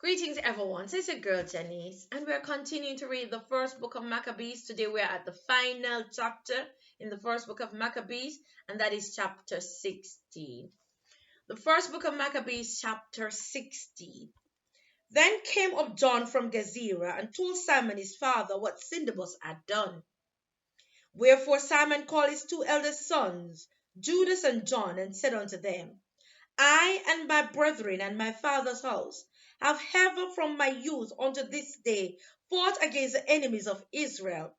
Greetings, everyone. This is your girl Janice, and we're continuing to read the first book of Maccabees. Today, we're at the final chapter in the first book of Maccabees, and that is chapter 16. The first book of Maccabees, chapter 16. Then came up John from Gezerah and told Simon his father what Syndibus had done. Wherefore Simon called his two eldest sons, Judas and John, and said unto them, I and my brethren and my father's house have ever from my youth unto this day fought against the enemies of Israel.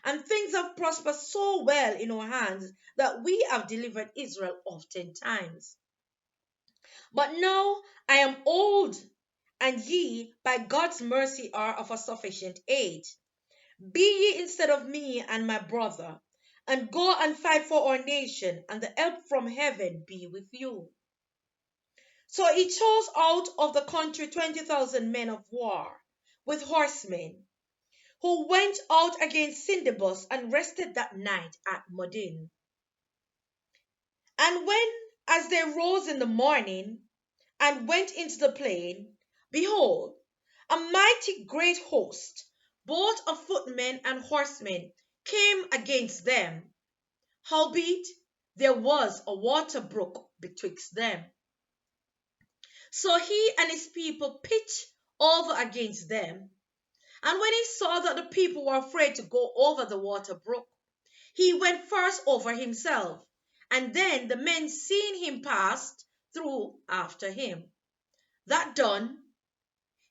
And things have prospered so well in our hands that we have delivered Israel oftentimes. But now I am old, and ye by God's mercy are of a sufficient age. Be ye instead of me and my brother, and go and fight for our nation, and the help from heaven be with you. So he chose out of the country 20,000 men of war with horsemen, who went out against Syndibus and rested that night at Modin. And when, as they rose in the morning and went into the plain, behold, a mighty great host, both of footmen and horsemen, came against them. Howbeit, there was a water brook betwixt them. So he and his people pitched over against them. And when he saw that the people were afraid to go over the water brook, he went first over himself, and then the men seeing him passed through after him. That done,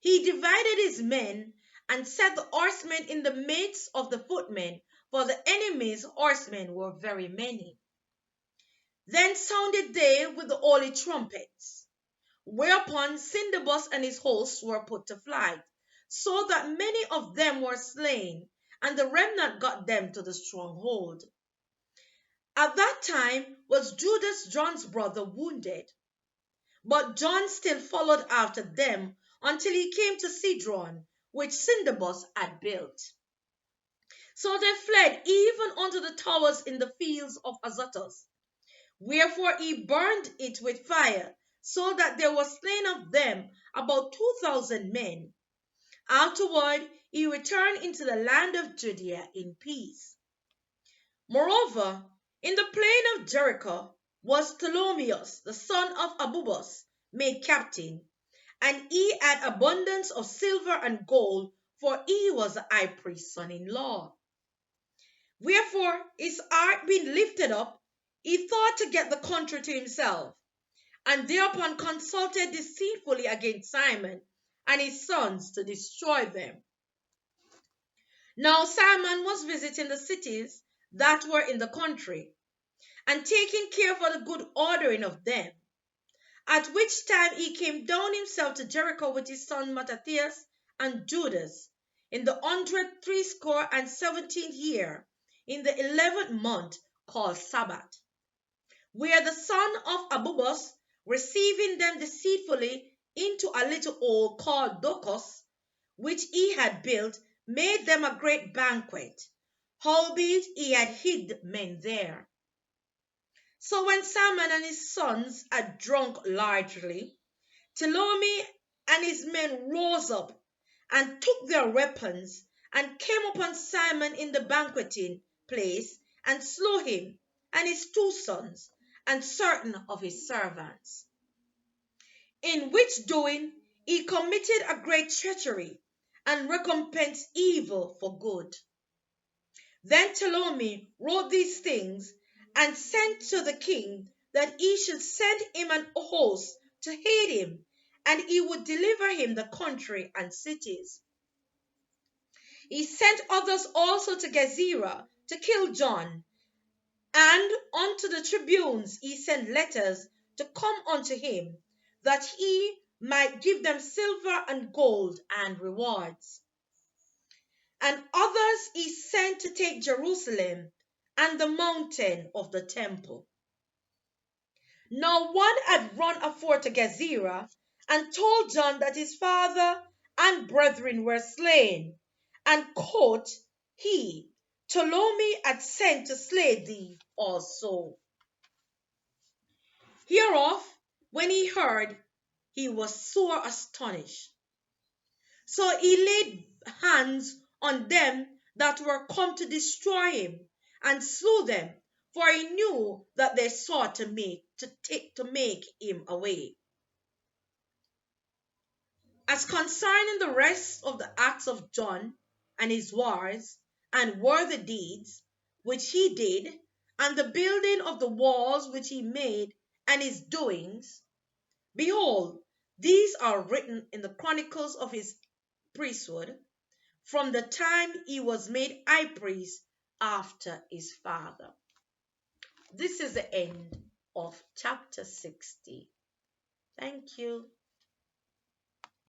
he divided his men and set the horsemen in the midst of the footmen, for the enemy's horsemen were very many. Then sounded they with the holy trumpets. Whereupon Syndibus and his hosts were put to flight, so that many of them were slain, and the remnant got them to the stronghold. At that time was Judas John's brother wounded, but John still followed after them until he came to Cedron, which Syndibus had built. So they fled even unto the towers in the fields of Azotus. Wherefore he burned it with fire, so that there were slain of them about 2,000 men. Afterward he returned into the land of Judea in peace. Moreover, in the plain of Jericho was Ptolemaeus, the son of Abubus, made captain, and he had abundance of silver and gold, for he was the high priest's son-in-law. Wherefore, his heart being lifted up, he thought to get the country to himself, and thereupon consulted deceitfully against Simon and his sons to destroy them. Now Simon was visiting the cities that were in the country, and taking care for the good ordering of them. At which time he came down himself to Jericho with his son Mattathias and Judas, in the 117th year, in the 11th month, called Sabbath, where the son of Abubus, receiving them deceitfully into a little hole called Docus, which he had built, made them a great banquet, howbeit he had hid men there. So when Simon and his sons had drunk largely, Ptolemy and his men rose up and took their weapons and came upon Simon in the banqueting place and slew him and his two sons and certain of his servants. In which doing he committed a great treachery and recompensed evil for good. Then Ptolemy wrote these things and sent to the king that he should send him an host to aid him, and he would deliver him the country and cities. He sent others also to Gezerah to kill John, and unto the tribunes he sent letters to come unto him, that he might give them silver and gold and rewards. And others he sent to take Jerusalem and the mountain of the temple. Now one had run afore to Gezerah and told John that his father and brethren were slain, and quoth he, Ptolemy had sent to slay thee also. Hereof, when he heard, he was sore astonished. So he laid hands on them that were come to destroy him, and slew them, for he knew that they sought to make him away. As concerning the rest of the acts of John, and his wars and worthy deeds which he did, and the building of the walls which he made, and his doings, behold, these are written in the chronicles of his priesthood, from the time he was made high priest after his father. This is the end of chapter 60. Thank you.